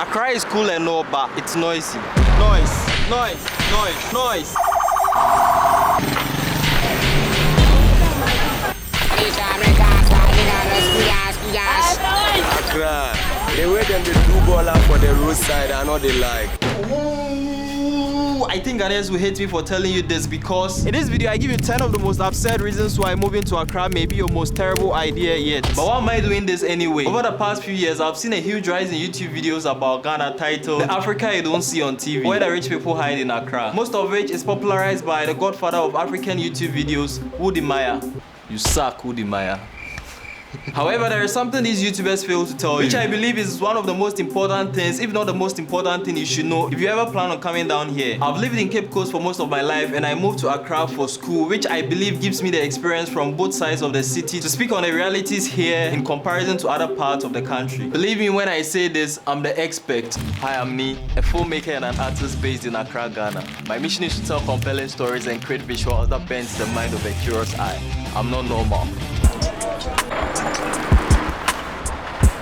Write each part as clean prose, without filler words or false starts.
Accra is cool and all, but it's noisy. Noise. Accra, the way them they do ball out for the roadside, I know they like. Ooh, I think Ghanaians will hate me for telling you this because in this video I give you 10 of the most absurd reasons why moving to Accra may be your most terrible idea yet. But why am I doing this anyway? Over the past few years, I've seen a huge rise in YouTube videos about Ghana titled The Africa You Don't See on TV, where the rich people hide in Accra. Most of which is popularized by the godfather of African YouTube videos, Woody Maya. You suck, Woody Maya. However, there is something these YouTubers fail to tell you, which I believe is one of the most important things, if not the most important thing you should know if you ever plan on coming down here. I've lived in Cape Coast for most of my life and I moved to Accra for school, which I believe gives me the experience from both sides of the city to speak on the realities here in comparison to other parts of the country. Believe me when I say this, I'm the expert. Hi, I'm me, a filmmaker and an artist based in Accra, Ghana. My mission is to tell compelling stories and create visuals that bends the mind of a curious eye. I'm not normal.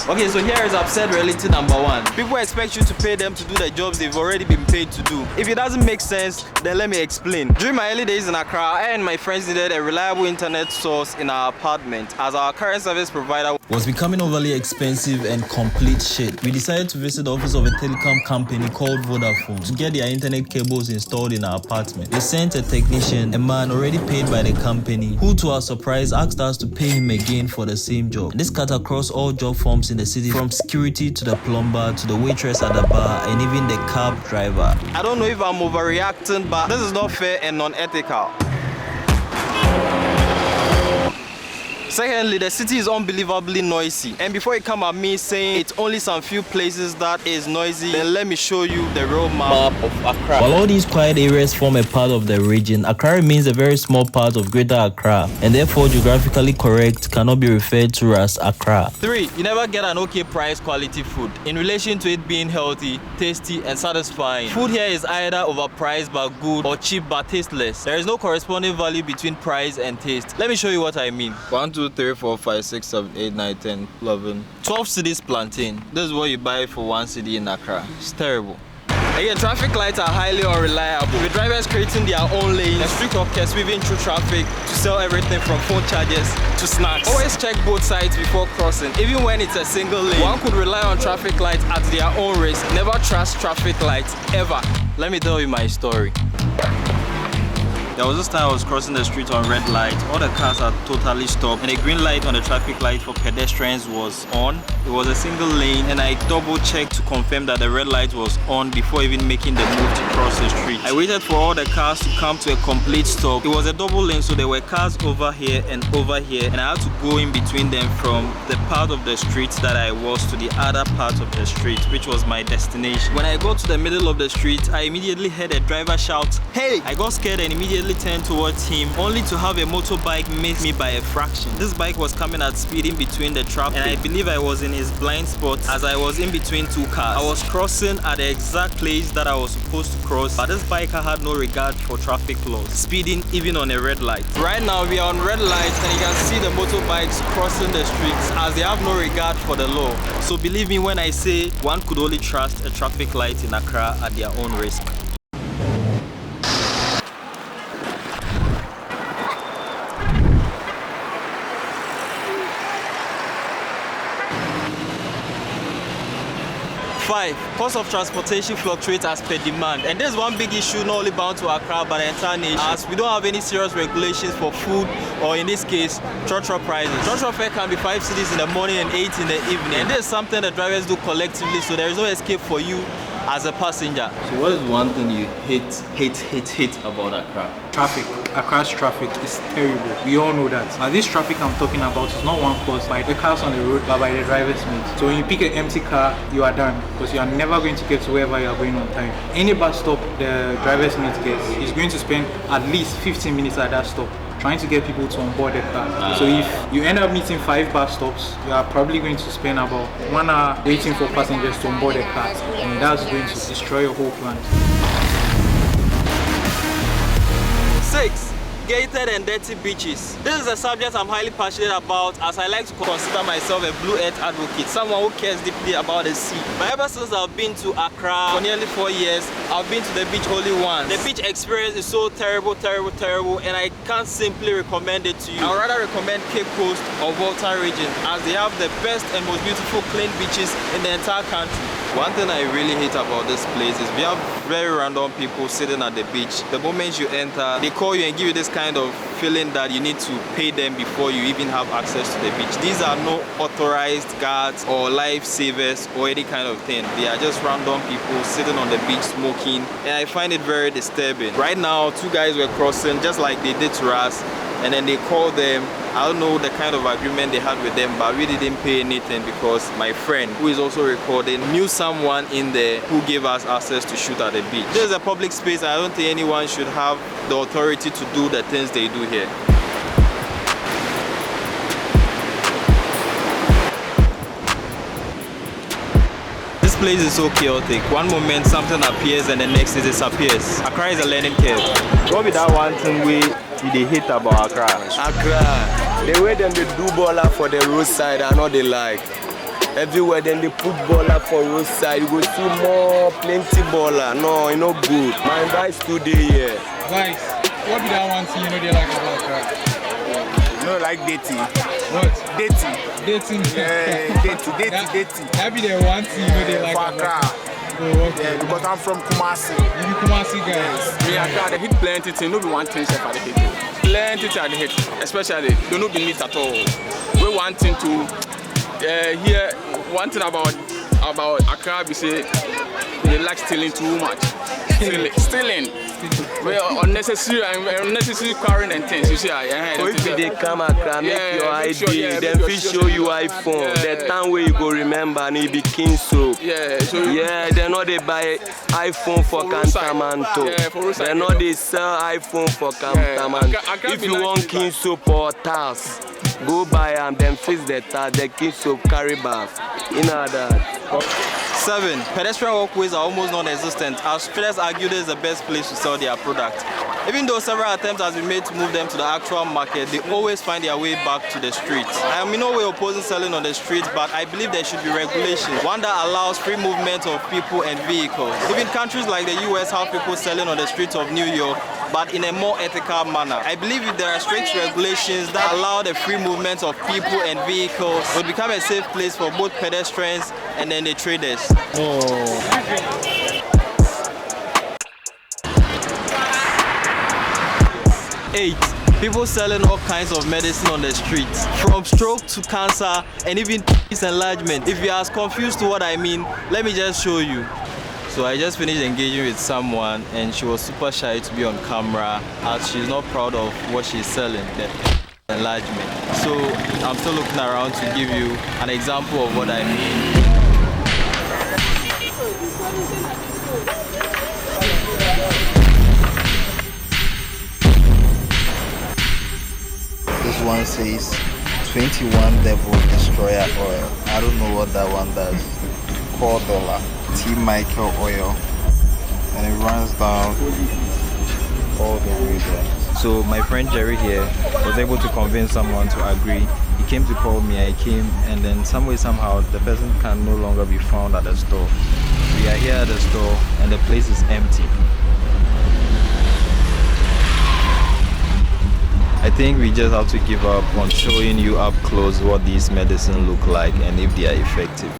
Okay, so here is absurd reality number 1. People expect you to pay them to do the jobs they've already been paid to do. If it doesn't make sense, then let me explain. During my early days in Accra, I and my friends needed a reliable internet source in our apartment as our current service provider was becoming overly expensive and complete shit. We decided to visit the office of a telecom company called Vodafone to get their internet cables installed in our apartment. They sent a technician, a man already paid by the company, who to our surprise asked us to pay him again for the same job. This cut across all job forms in the city, from security to the plumber to the waitress at the bar and even the cab driver. I don't know if I'm overreacting, but this is not fair and non-ethical. Secondly, the city is unbelievably noisy. And before you come at me saying it's only some few places that is noisy, then let me show you the real map of Accra. While all these quiet areas form a part of the region, Accra remains a very small part of Greater Accra, and therefore geographically correct cannot be referred to as Accra. 3. You never get an okay price quality food in relation to it being healthy, tasty, and satisfying. Food here is either overpriced but good or cheap but tasteless. There is no corresponding value between price and taste. Let me show you what I mean. 1, 2, 3, 4, 5, 6, 7, 8, 9, 10, 11, 12 cedis plantain. This is what you buy for 1 cedi in Accra. It's terrible. Again, traffic lights are highly unreliable, with drivers creating their own lanes and street hawkers weaving through traffic to sell everything from phone chargers to snacks. Always check both sides before crossing, even when it's a single lane. One could rely on traffic lights at their own risk. Never trust traffic lights, ever. Let me tell you my story. There was this time I was crossing the street on red light. All the cars had totally stopped and a green light on the traffic light for pedestrians was on. It was a single lane and I double checked to confirm that the red light was on before even making the move to cross the street. I waited for all the cars to come to a complete stop. It was a double lane, so there were cars over here and I had to go in between them from the part of the street that I was to the other part of the street, which was my destination. When I got to the middle of the street, I immediately heard a driver shout, "Hey!" I got scared and immediately turned towards him, only to have a motorbike miss me by a fraction. This bike was coming at speed in between the traffic, and I believe I was in his blind spot as I was in between two cars. I was crossing at the exact place that I was supposed to cross, but this biker had no regard for traffic laws, speeding even on a red light. Right now we are on red lights and you can see the motorbikes crossing the streets as they have no regard for the law. So believe me when I say one could only trust a traffic light in Accra at their own risk. Cost of transportation fluctuates as per demand, and there's one big issue not only bound to Accra but the entire nation, as we don't have any serious regulations for food, or in this case, trotro prices. Trotro fare can be 5 cedis in the morning and 8 in the evening, and this is something the drivers do collectively, so there is no escape for you as a passenger. So what is one thing you hate about Accra? Traffic. Accra's traffic is terrible. We all know that. Now this traffic I'm talking about is not one caused by the cars on the road but by the driver's mate. So when you pick an empty car, you are done because you are never going to get to wherever you are going on time. Any bus stop the driver's mate gets is going to spend at least 15 minutes at that stop trying to get people to onboard the car. So if you end up meeting 5 bus stops, you are probably going to spend about 1 hour waiting for passengers to onboard the car, and that's going to destroy your whole plan. 6. gated and dirty beaches. This is a subject I'm highly passionate about, as I like to consider myself a blue earth advocate, someone who cares deeply about the sea. But ever since I've been to Accra for nearly 4 years, I've been to the beach only once. The beach experience is so terrible, and I can't simply recommend it to you. I'd rather recommend Cape Coast or Volta region, as they have the best and most beautiful clean beaches in the entire country. One thing I really hate about this place is we have very random people sitting at the beach. The moment you enter, they call you and give you this kind of feeling that you need to pay them before you even have access to the beach. These are no authorized guards or lifesavers or any kind of thing. They are just random people sitting on the beach smoking, and I find it very disturbing. Right now, 2 guys were crossing just like they did to us, and then they called them. I don't know the kind of agreement they had with them, but we didn't pay anything because my friend, who is also recording, knew someone in there who gave us access to shoot at the beach. This is a public space. I don't think anyone should have the authority to do the things they do here. This place is so chaotic. One moment something appears and the next it disappears. Accra is a learning curve. What be that one thing they hate about Accra? Accra, the way them they do baller for the roadside, I know they like. Everywhere then they put baller for roadside, you go see more, plenty baller. No, you know good. My guys today here. Guys, what be that one thing you know they like about Accra? You know, like dating. What? Dating. Dating. Yeah, dating. That be the one thing you know they like for about Accra. Oh, okay. Yeah, because I'm from Kumasi. You be Kumasi guys. We Accra, they hit plenty things. No be one thing chef at the hit. Plenty things at the hit. Especially, they no be meat at all. We want thing to hear one thing about Accra. We say they like stealing too much. Stealing. Well, unnecessary carrying and things. You see, so if they come Accra, make your ID, then we show you iPhone. The time where you go remember and it be king soap. Yeah, they know they buy iPhone for Cantamanto. They know they sell iPhone for Cantamanto. If you want king soap or towels, go buy them, then fix the towel, the king soap carry bath. You know that. 7. Pedestrian walkways are almost non-existent, as traders argue this is the best place to sell their product. Even though several attempts have been made to move them to the actual market, they always find their way back to the streets. I am in no way opposing selling on the streets, but I believe there should be regulations, one that allows free movement of people and vehicles. Even countries like the US have people selling on the streets of New York, but in a more ethical manner. I believe if there are strict regulations that allow the free movement of people and vehicles, it would become a safe place for both pedestrians and then the traders. 8. People selling all kinds of medicine on the streets, from stroke to cancer and even penis enlargement. If you're as confused to what I mean, let me just show you. So I just finished engaging with someone and she was super shy to be on camera as she's not proud of what she's selling, the enlargement. So I'm still looking around to give you an example of what I mean. This one says 21 Devil Destroyer Oil. I don't know what that one does. $4 T. Michael oil, and it runs down all the way there. So my friend Jerry here was able to convince someone to agree. He came to call me, I came, and then somehow the person can no longer be found at the store. We are here at the store and the place is empty. I think we just have to give up on showing you up close what these medicines look like and if they are effective.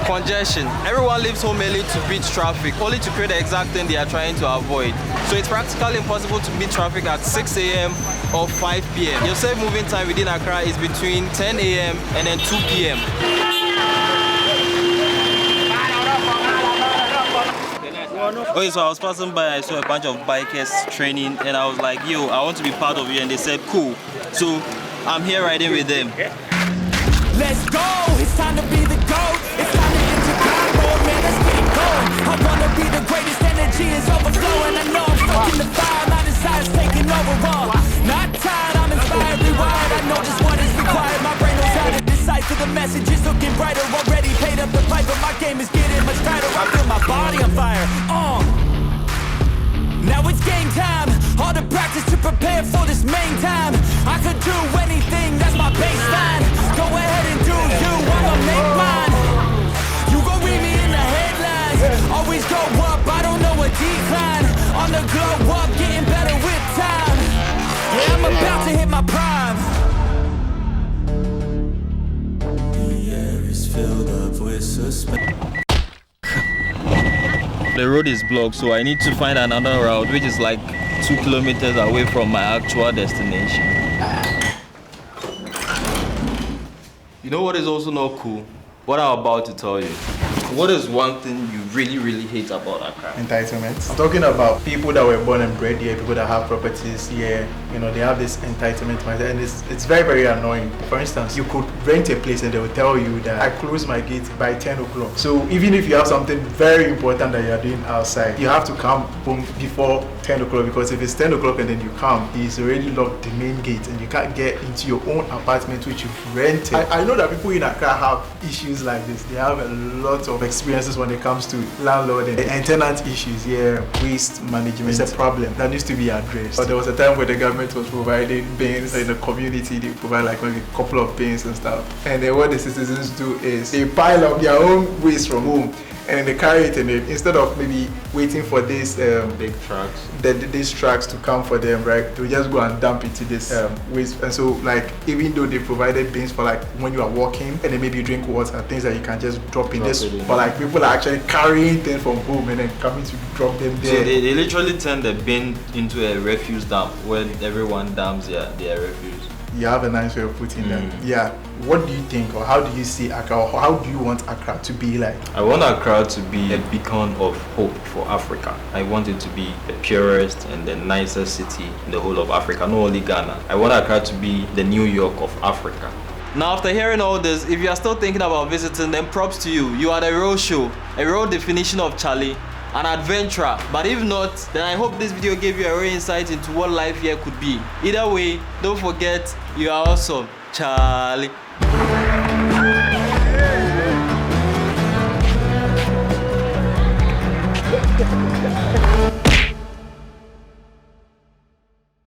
Congestion. Everyone leaves home early to beat traffic, only to create the exact thing they are trying to avoid. So it's practically impossible to beat traffic at 6 a.m. or 5 p.m. Your safe moving time within Accra is between 10 a.m. and then 2 p.m. Okay, so I was passing by, I saw a bunch of bikers training, and I was like, yo, I want to be part of you, and they said, cool. So I'm here riding with them. Let's go, it's time to be the GOAT. It's time to get your Chicago, man, let's get going. I wanna be the greatest, energy is overflowing. I know I'm fucking the fire, my desire's taking over. Not tired, I'm inspired, rewired. I know just what is required, my brain now it's game time. All the practice to prepare for this main time. I could do anything, that's my baseline. Go ahead and do you, I'ma make mine. You gon' read me in the headlines. Always go up, I don't know a decline. On the glow up, getting better with time. Yeah, I'm about to hit my prime. The air is filled up with suspense. The road is blocked, so I need to find another route, which is like 2 kilometers away from my actual destination. You know what is also not cool? What I'm about to tell you. What is one thing you really hate about Accra? Entitlements. I'm talking about people that were born and bred here, people that have properties here. You know, they have this entitlement mindset, and it's very annoying. For instance, you could rent a place and they will tell you that I close my gate by 10 o'clock. So even if you have something very important that you are doing outside, you have to come home before 10 o'clock, because if it's 10 o'clock and then you come, he's already locked the main gate and you can't get into your own apartment which you've rented. I know that people in Accra have issues like this. They have a lot of experiences when it comes to landlord and tenant issues. Yeah, waste management is a problem that needs to be addressed. But there was a time where the government was providing bins in the community. They provide like maybe a couple of bins and stuff. And then what the citizens do is they pile up their own waste from home, and they carry it, and instead of maybe waiting for this Big trucks. these trucks to come for them, right, they'll just go and dump into this waste. And so like, even though they provided bins for like when you are walking, and then maybe you drink water, things that you can just drop in this, but like people are actually carrying things from home and then coming to drop them there. So they literally turn the bin into a refuse dump where everyone dumps their refuse. You have a nice way of putting that. Yeah. What do you think, or how do you see Accra, or how do you want Accra to be like? I want Accra to be a beacon of hope for Africa. I want it to be the purest and the nicest city in the whole of Africa, not only Ghana. I want Accra to be the New York of Africa. Now, after hearing all this, if you are still thinking about visiting, then props to you. You are the real show, a real definition of Chale, an adventurer. But if not, then I hope this video gave you a real insight into what life here could be. Either way, don't forget, you are awesome. Chale.